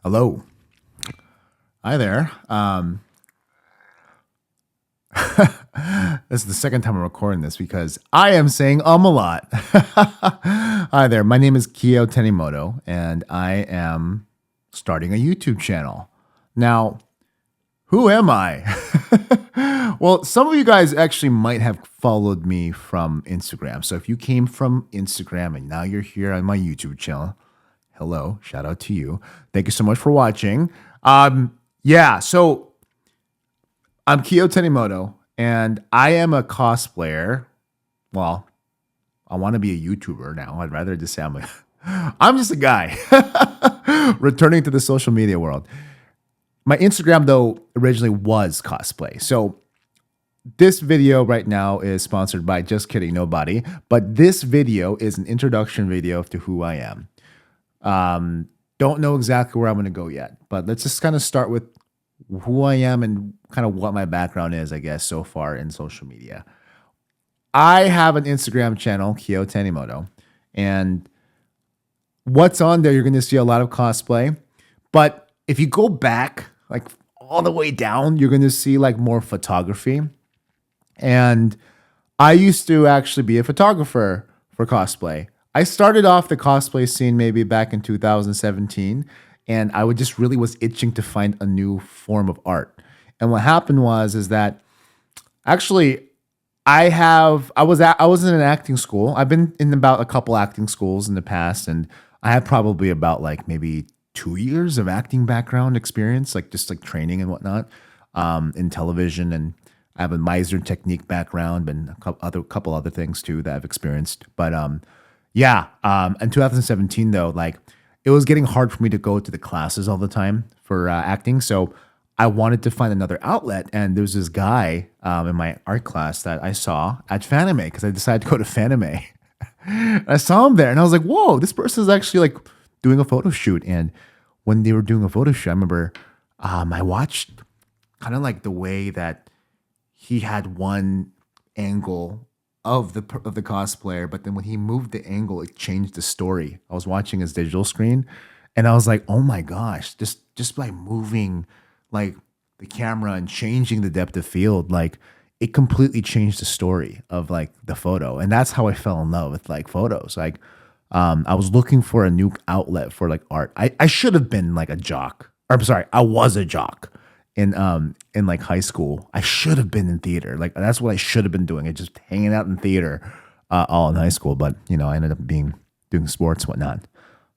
Hello. Hi there. This is the second time I'm recording this because I am saying a lot. Hi there. My name is Kiyo Tanimoto, and I am starting a YouTube channel. Now, who am I? Well, some of you guys actually might have followed me from Instagram. So if you came from Instagram and now you're here on my YouTube channel, hello, shout out to you. Thank you so much for watching. So I'm Kiyo Tanimoto, and I am a cosplayer. Well, I want to be a YouTuber now. I'd rather just say I'm just a guy returning to the social media world. My Instagram, though, originally was cosplay. So this video right now is sponsored by Just Kidding Nobody, but this video is an introduction video to who I am. Don't know exactly where I'm going to go yet, but let's just kind of start with who I am and kind of what my background is, I guess, so far in social media. I have an Instagram channel, Kiyo Tanimoto, and what's on there, you're going to see a lot of cosplay. But if you go back, like all the way down, you're going to see like more photography. And I used to actually be a photographer for cosplay. I started off the cosplay scene maybe back in 2017, and I would just really was itching to find a new form of art. And what happened was that actually I was in an acting school. I've been in about a couple acting schools in the past, and I have probably about like maybe 2 years of acting background experience, like just like training and whatnot, in television. And I have a Meisner technique background and a couple other things too that I've experienced. But in 2017 though, like it was getting hard for me to go to the classes all the time for acting. So I wanted to find another outlet, and there was this guy in my art class that I saw at Fanime because I decided to go to Fanime. I saw him there, and I was like, "Whoa, this person is actually like doing a photo shoot." And when they were doing a photo shoot, I remember I watched kind of like the way that he had one angle of the cosplayer, but then when he moved the angle, it changed the story. I was watching his digital screen, and I was like, "Oh my gosh!" Just by moving like the camera and changing the depth of field, like it completely changed the story of like the photo, and that's how I fell in love with like photos. Like, I was looking for a new outlet for like art. I should have been like a jock. Or I'm sorry, I was a jock in like high school. I should have been in theater. Like that's what I should have been doing. I just hanging out in theater all in high school. But I ended up doing sports and whatnot.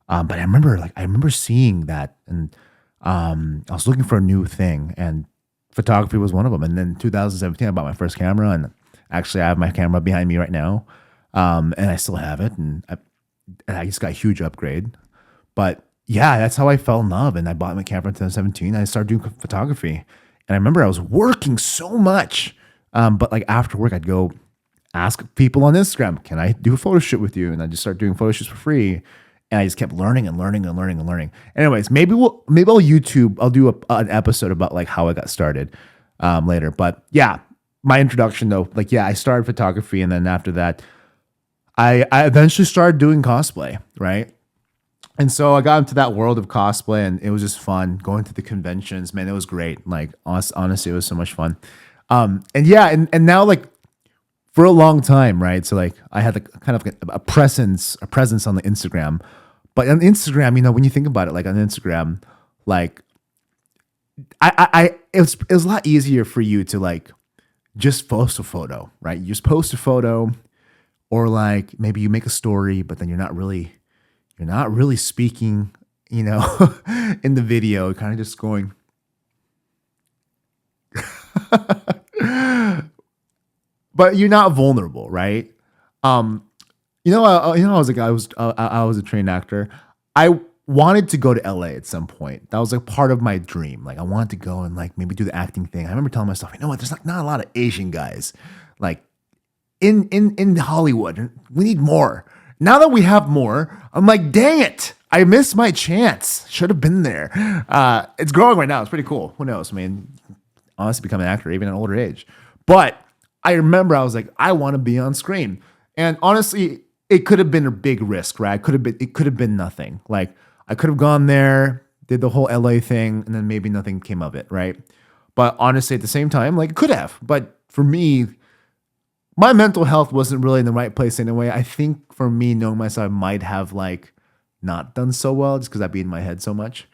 But I remember seeing that, and I was looking for a new thing, and photography was one of them. And then 2017, I bought my first camera, and actually I have my camera behind me right now, and I still have it, and I just got a huge upgrade. But yeah, that's how I fell in love. And I bought my camera in 2017. I started doing photography. And I remember I was working so much. But like after work, I'd go ask people on Instagram, can I do a photo shoot with you? And I just started doing photo shoots for free. And I just kept learning and learning and learning and learning. Anyways, maybe I'll do an episode about like how I got started later. But yeah, my introduction though, like, yeah, I started photography. And then after that, I eventually started doing cosplay, right? And so I got into that world of cosplay, and it was just fun going to the conventions. Man, it was great. Like honestly, it was so much fun. And yeah, and now like for a long time, right? So like I had like kind of like a presence on the Instagram. But on Instagram, when you think about it, like on Instagram, like it was a lot easier for you to like just post a photo, right? You just post a photo, or like maybe you make a story, but then you're not really speaking, in the video, kind of just going. But you're not vulnerable, right? I was like I was a trained actor. I wanted to go to LA at some point. That was like part of my dream. Like I wanted to go and like maybe do the acting thing. I remember telling myself, you know what? There's like not a lot of Asian guys like in Hollywood. We need more. Now that we have more, I'm like, dang it. I missed my chance. Should have been there. It's growing right now. It's pretty cool. Who knows? I mean, honestly, become an actor even at an older age. But I remember I was like, I want to be on screen. And honestly, it could have been a big risk, right? It could have been nothing. Like I could have gone there, did the whole LA thing, and then maybe nothing came of it, right? But honestly, at the same time, like it could have. But for me, my mental health wasn't really in the right place anyway. I think for me, knowing myself, I might have like not done so well just because I'd be in my head so much.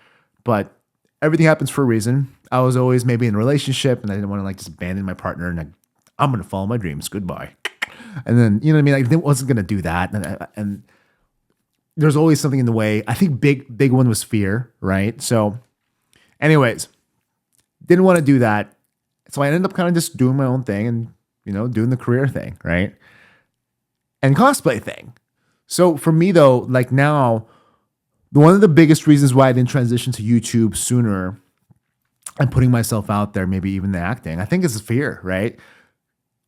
But everything happens for a reason. I was always maybe in a relationship and I didn't want to like just abandon my partner and I'm going to follow my dreams. Goodbye. And then, you know what I mean? Like, I wasn't going to do that. And there's always something in the way. I think big one was fear, right? So anyways, didn't want to do that. So I ended up kind of just doing my own thing and, you know, doing the career thing, right? And cosplay thing. So for me though, like now, one of the biggest reasons why I didn't transition to YouTube sooner and putting myself out there, maybe even the acting, I think is fear, right?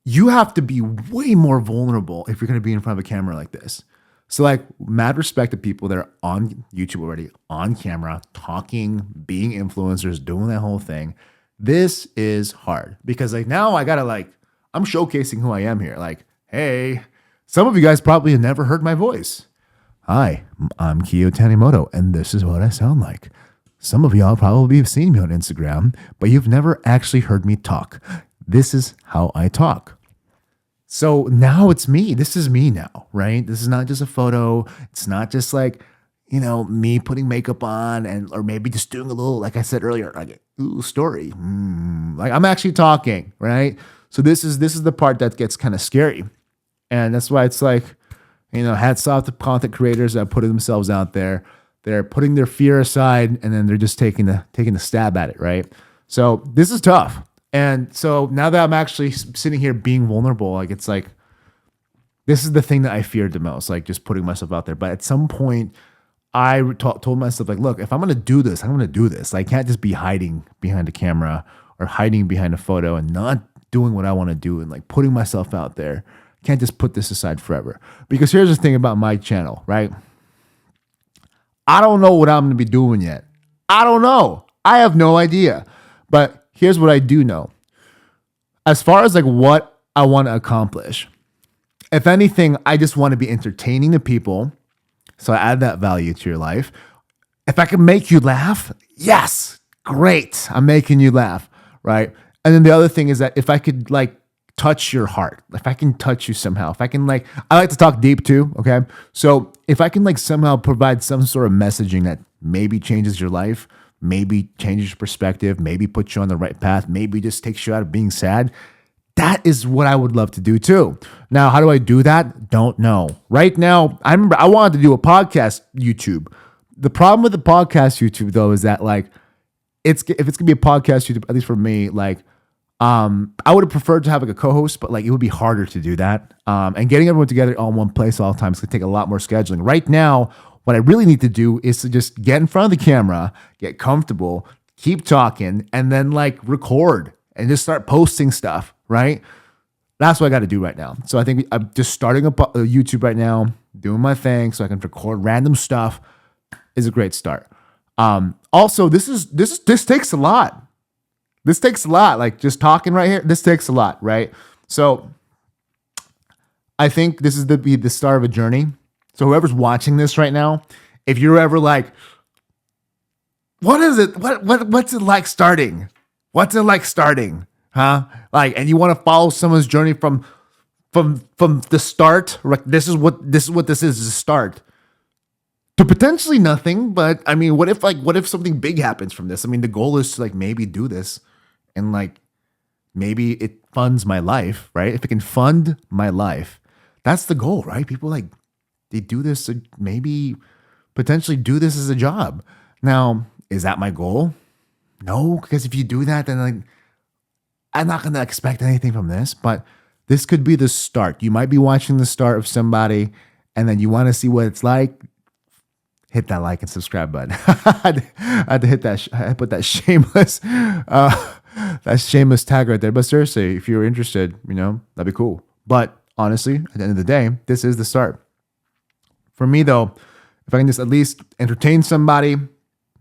You have to be way more vulnerable if you're going to be in front of a camera like this. So like mad respect to people that are on YouTube already, on camera, talking, being influencers, doing that whole thing. This is hard because like now I gotta like, I'm showcasing who I am here. Like, hey, some of you guys probably have never heard my voice. Hi, I'm Kiyo Tanimoto, and this is what I sound like. Some of y'all probably have seen me on Instagram, but you've never actually heard me talk. This is how I talk. So now it's me. This is me now, right? This is not just a photo. It's not just like, you know, me putting makeup on or maybe just doing a little, like I said earlier, like a story. Like I'm actually talking, right? So this is the part that gets kind of scary. And that's why it's like, you know, hats off to content creators that put themselves out there. They're putting their fear aside and then they're just taking the stab at it, right? So this is tough. And so now that I'm actually sitting here being vulnerable, like it's like, this is the thing that I feared the most, like just putting myself out there. But at some point, I told myself, like, look, if I'm going to do this, I'm going to do this. I can't just be hiding behind a camera or hiding behind a photo and not doing what I want to do and like putting myself out there. Can't just put this aside forever. Because here's the thing about my channel, right? I don't know what I'm going to be doing yet. I don't know. I have no idea. But here's what I do know. As far as like what I want to accomplish, if anything, I just want to be entertaining the people. So I add that value to your life. If I can make you laugh, yes, great. I'm making you laugh, right? And then the other thing is that if I could like touch your heart, if I can touch you somehow, if I can like, I like to talk deep too, okay? So if I can like somehow provide some sort of messaging that maybe changes your life, maybe changes your perspective, maybe puts you on the right path, maybe just takes you out of being sad, that is what I would love to do too. Now, how do I do that? Don't know. Right now, I remember I wanted to do a podcast YouTube. The problem with the podcast YouTube though is that like, if it's gonna be a podcast YouTube, at least for me, like, I would have preferred to have like a co-host, but like it would be harder to do that. And getting everyone together all in one place all the time is gonna take a lot more scheduling. Right now, what I really need to do is to just get in front of the camera, get comfortable, keep talking, and then like record and just start posting stuff, right? That's what I got to do right now. So I think I'm just starting a YouTube right now, doing my thing so I can record random stuff is a great start. Also, this takes a lot. This takes a lot. Like just talking right here, this takes a lot, right? So I think this is the start of a journey. So whoever's watching this right now, if you're ever like, what is it? What's it like starting? What's it like starting? Huh? Like, and you want to follow someone's journey from the start. Like, this is what this is, a start to potentially nothing. But I mean, what if something big happens from this? I mean, the goal is to like maybe do this and like maybe it funds my life, right? If it can fund my life, that's the goal, right? People like, they do this to maybe potentially do this as a job. Now, is that my goal? No, because if you do that, then like, I'm not going to expect anything from this, but this could be the start. You might be watching the start of somebody and then you want to see what it's like. Hit that like and subscribe button. I had to hit that. I put that shameless tag right there. But seriously, if you're interested, you know, that'd be cool. But honestly, at the end of the day, this is the start. For me though, if I can just at least entertain somebody,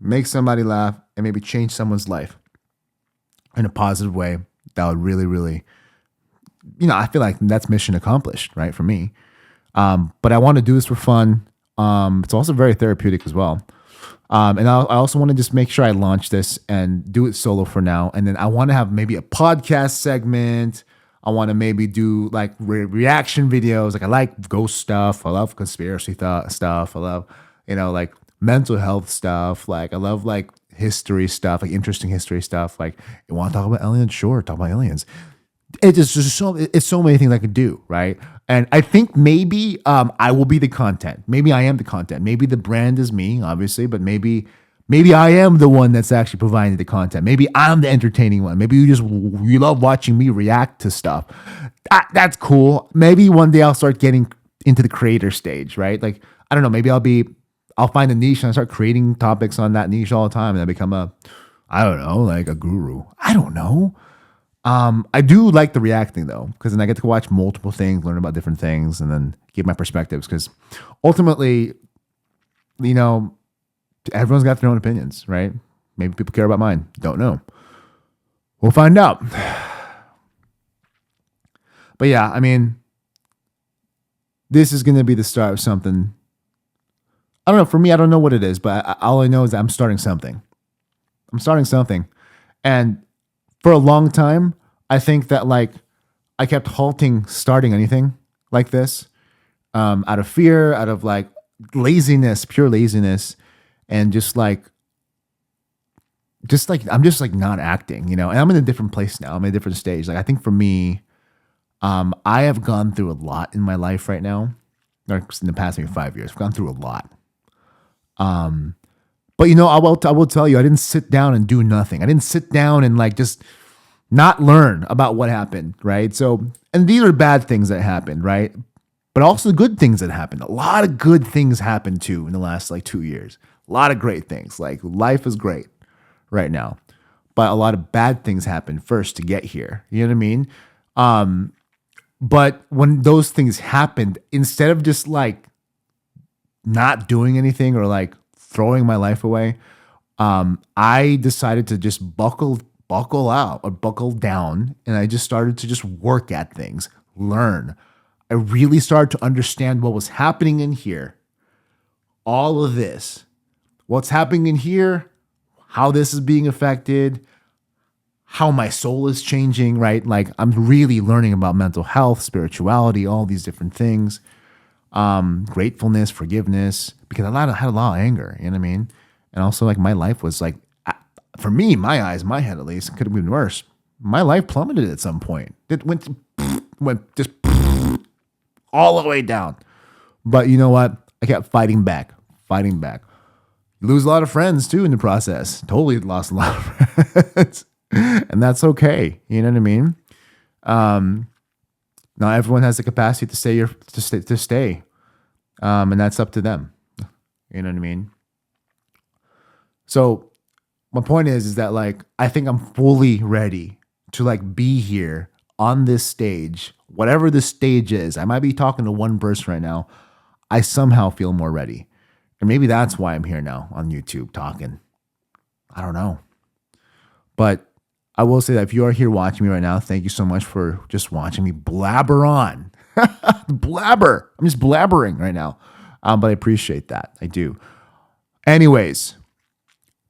make somebody laugh, and maybe change someone's life in a positive way, that would really, really, you know, I feel like that's mission accomplished, right? For me. But I want to do this for fun. It's also very therapeutic as well. And I also want to just make sure I launch this and do it solo for now. And then I want to have maybe a podcast segment. I want to maybe do like reaction videos. Like I like ghost stuff. I love conspiracy stuff. I love, like mental health stuff. Like I love like history stuff, like interesting history stuff. Like you want to talk about aliens? Sure, talk about aliens. It's so many things I could do, right? And I think maybe I will be the content. Maybe I am the content. Maybe the brand is me, obviously, but maybe I am the one that's actually providing the content. Maybe I'm the entertaining one. Maybe you love watching me react to stuff. That's cool. Maybe one day I'll start getting into the creator stage, right? Like I don't know. Maybe I'll find a niche and I start creating topics on that niche all the time, and I become like a guru. I don't know. I do like the reacting though, because then I get to watch multiple things, learn about different things, and then give my perspectives. Because ultimately, everyone's got their own opinions, right? Maybe people care about mine. Don't know. We'll find out. But yeah, I mean, this is going to be the start of something. I don't know. For me, I don't know what it is, but all I know is that I'm starting something. And for a long time, I think that like I kept halting starting anything like this out of fear, out of like laziness, pure laziness, and just like I'm just like not acting, and I'm in a different place now. I'm in a different stage. Like I think for me, I have gone through a lot in my life right now. Or in the past maybe 5 years, I've gone through a lot. But I will tell you, I didn't sit down and do nothing. I didn't sit down and like just not learn about what happened, right? So, and these are bad things that happened, right? But also good things that happened. A lot of good things happened too in the last like 2 years. A lot of great things. Like life is great right now. But a lot of bad things happened first to get here. You know what I mean? But when those things happened, instead of just like not doing anything or like throwing my life away, I decided to just buckle out or buckle down, and I just started to just work at things, learn. I really started to understand what was happening in here. All of this, what's happening in here, how this is being affected, how my soul is changing, right? Like I'm really learning about mental health, spirituality, all these different things. Gratefulness, forgiveness, because I had a lot of anger, you know what I mean? And also like my life was like, for me, my eyes, my head at least, it could have been worse. My life plummeted at some point. It went just all the way down. But you know what? I kept fighting back. You lose a lot of friends too in the process. Totally lost a lot of friends. And that's okay. You know what I mean? Not everyone has the capacity to stay. And that's up to them. You know what I mean? So my point is that like I think I'm fully ready to like be here on this stage, whatever the stage is. I might be talking to one person right now. I somehow feel more ready. And maybe that's why I'm here now on YouTube talking. I don't know. But I will say that if you are here watching me right now, thank you so much for just watching me blabber on. Blabber. I'm just blabbering right now. But I appreciate that. I do. Anyways,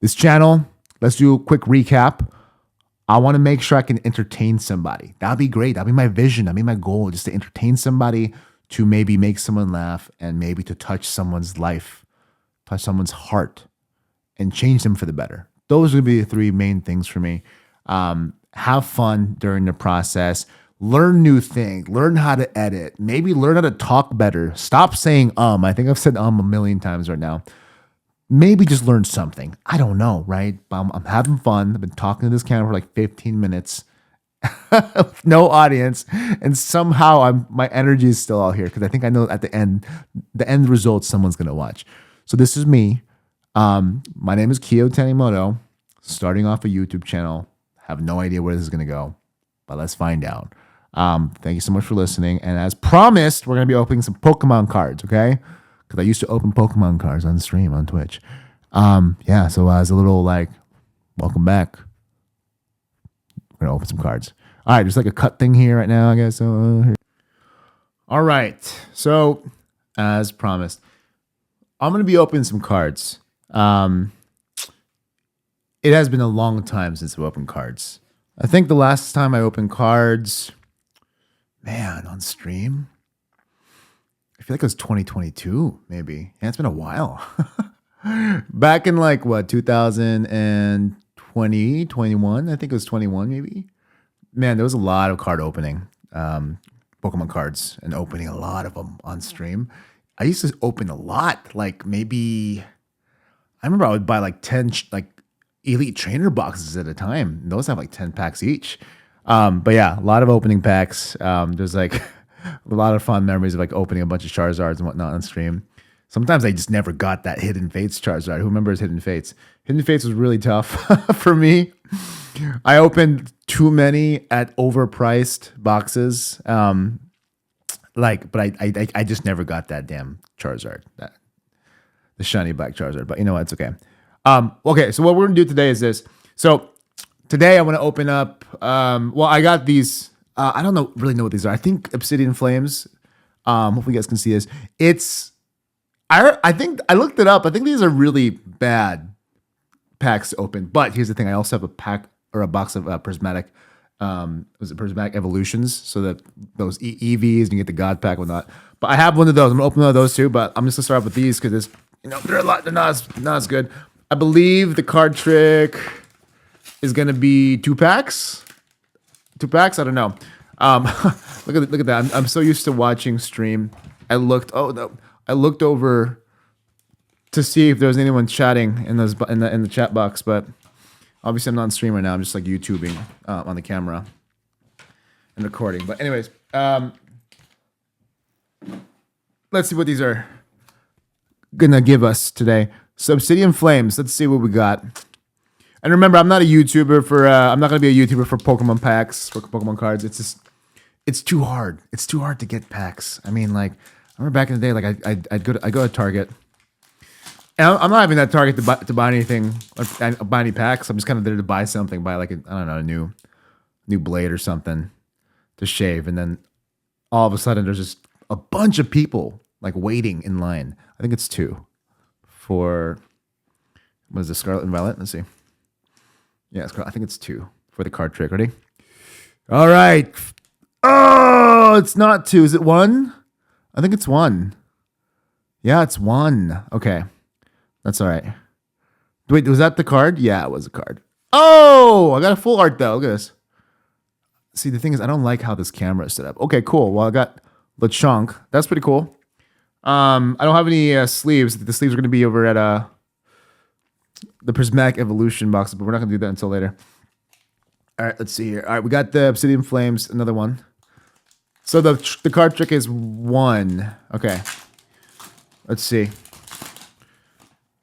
this channel, let's do a quick recap. I want to make sure I can entertain somebody. That'd be great. That'd be my vision. That'd be my goal, just to entertain somebody, to maybe make someone laugh, and maybe to touch someone's life, touch someone's heart, and change them for the better. Those would be the three main things for me. Have fun during the process. Learn new things. Learn how to edit. Maybe learn how to talk better. Stop saying I think I've said a million times right now. Maybe just learn something. I don't know, right? But I'm having fun. I've been talking to this camera for like 15 minutes. No audience. And somehow my energy is still out here because I think I know at the end result someone's going to watch. So this is me. My name is Kiyo Tanimoto, starting off a YouTube channel. Have no idea where this is going to go, but let's find out. Thank you so much for listening. And as promised, we're going to be opening some Pokemon cards, okay? Because I used to open Pokemon cards on stream on Twitch. Yeah, so as a little like, welcome back. We're going to open some cards. All right, there's like a cut thing here right now, I guess. All right, so as promised, I'm going to be opening some cards. Um, it has been a long time since I've opened cards. I think the last time I opened cards, man, on stream, I feel like it was 2022, maybe. Yeah, it's been a while. Back in like what, 2020, 21? I think it was 21, maybe. Man, there was a lot of card opening, Pokemon cards, and opening a lot of them on stream. I used to open a lot, like maybe I remember I would buy like 10 like elite trainer boxes at a time. And those have like 10 packs each. But yeah, a lot of opening packs. There's like a lot of fun memories of like opening a bunch of Charizards and whatnot on stream. Sometimes I just never got that Hidden Fates Charizard. Who remembers Hidden Fates? Hidden Fates was really tough for me. I opened too many at overpriced boxes. But I just never got that damn Charizard, the shiny black Charizard. But you know what? It's okay. Okay, so what we're gonna do today is this. So today I want to open up. Well, I got these. I don't really know what these are. I think Obsidian Flames. Hopefully you guys can see this. I think I looked it up. I think these are really bad packs to open. But here's the thing: I also have a pack or a box of prismatic. Was it prismatic evolutions? So that those EVs, and you get the God pack, whatnot. But I have one of those. I'm gonna open one of those too. But I'm just gonna start off with these because they're a lot. They're not as good. I believe the card trick is gonna be 2 packs. 2 packs. I don't know. Look at that. I'm so used to watching stream. I looked over to see if there was anyone chatting in the chat box, but obviously I'm not on stream right now. I'm just like YouTubing on the camera and recording. But anyways, let's see what these are gonna give us today. So Obsidian Flames. Let's see what we got. And remember, I'm not a YouTuber for. I'm not gonna be a YouTuber for Pokemon packs, for Pokemon cards. It's too hard. It's too hard to get packs. I mean, like, I remember back in the day, like I'd go to Target. And I'm not even at Target to buy anything, or buy any packs. I'm just kind of there to buy something, buy like I don't know, a new blade or something to shave, and then all of a sudden there's just a bunch of people like waiting in line. I think it's 2 for what is it, Scarlet and Violet? Let's see. Yeah, I think it's 2 for the card trick. Ready? All right. Oh, it's not 2. Is it 1? I think it's 1. Yeah, it's 1. Okay. That's all right. Wait, was that the card? Yeah, it was a card. Oh, I got a full art though. Look at this. See, the thing is, I don't like how this camera is set up. Okay, cool. Well, I got Lechonk. That's pretty cool. I don't have any sleeves. The sleeves are going to be over at the Prismatic Evolution box, but we're not going to do that until later. All right, let's see here. All right, we got the Obsidian Flames, another one. So the card trick is 1. Okay. Let's see.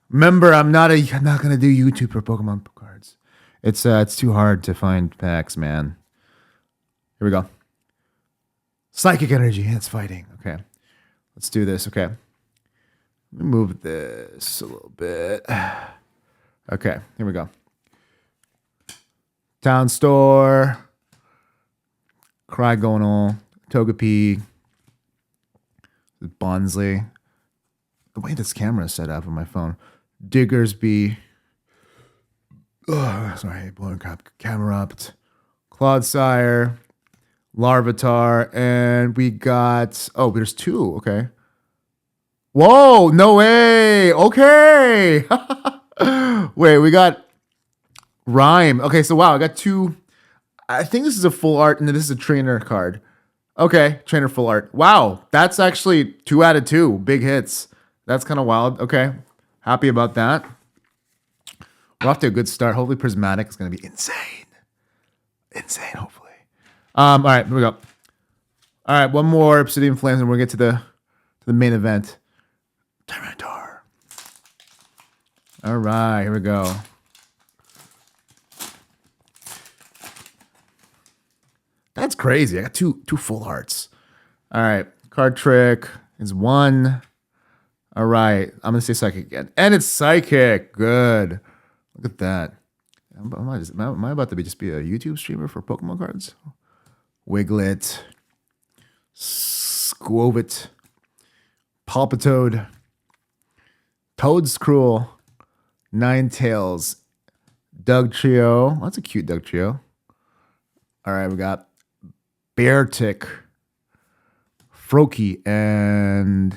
Remember, I'm not going to do YouTube for Pokemon cards. It's too hard to find packs, man. Here we go. Psychic Energy. It's fighting. Okay. Let's do this. Okay. Let me move this a little bit. Okay. Here we go. Town Store. Crygonal. Togepi. Bonsley. The way this camera is set up on my phone. Diggersby. Oh, sorry. Blowing crap. Camerupt. Clodsire. Larvitar, and we got, oh, there's 2, okay. Whoa, no way, okay. Wait, we got Rhyme. Okay, so wow, I got 2, I think this is a full art, and then this is a trainer card. Okay, trainer full art. Wow, that's actually 2 out of 2, big hits. That's kind of wild, okay. Happy about that. We're off to a good start. Hopefully Prismatic is going to be insane. Insane, hopefully. All right, here we go. All right, one more Obsidian Flames, and we'll get to the main event. Tyranitar. All right, here we go. That's crazy. I got two full arts. All right, card trick is 1. All right, I'm gonna say psychic again, and it's psychic. Good. Look at that. Am I about to just be a YouTube streamer for Pokemon cards? Wiglet, Squovit, Palpitoad, Toadscruel, Nine Tails, Doug Trio. That's a cute Doug Trio. All right, we got Bear Tick, Froakie, and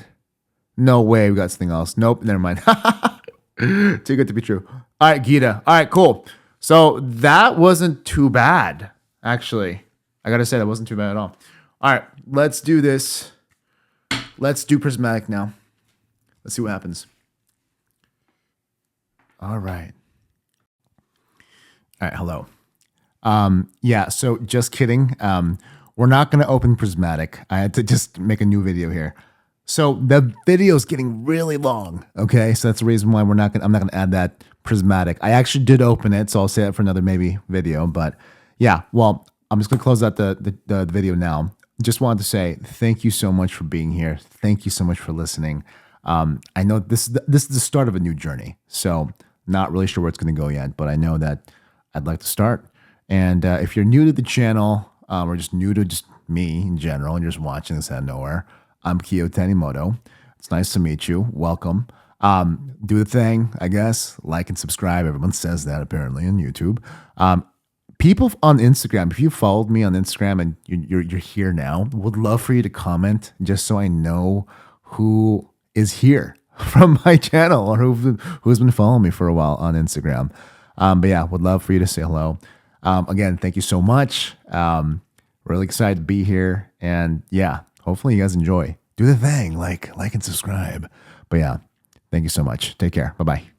no way, we got something else. Nope, never mind. Too good to be true. All right, Gita. All right, cool. So that wasn't too bad, actually. I gotta say that wasn't too bad at all. All right, let's do this. Let's do Prismatic now. Let's see what happens. All right. All right, hello. Yeah, so just kidding. We're not gonna open Prismatic. I had to just make a new video here. So the video is getting really long. Okay, so that's the reason why I'm not gonna add that Prismatic. I actually did open it, so I'll say it for another maybe video. But yeah, well, I'm just gonna close out the video now. Just wanted to say thank you so much for being here. Thank you so much for listening. I know this is the start of a new journey, so not really sure where it's gonna go yet, but I know that I'd like to start. And if you're new to the channel, or just new to just me in general, and you're just watching this out of nowhere, I'm Kiyo Tanimoto. It's nice to meet you. Welcome. Do the thing, I guess. Like and subscribe. Everyone says that apparently on YouTube. People on Instagram, if you followed me on Instagram and you're here now, would love for you to comment just so I know who is here from my channel or who's been following me for a while on Instagram. But yeah, would love for you to say hello. Again, thank you so much. Really excited to be here. And yeah, hopefully you guys enjoy. Do the thing, like and subscribe. But yeah, thank you so much. Take care. Bye-bye.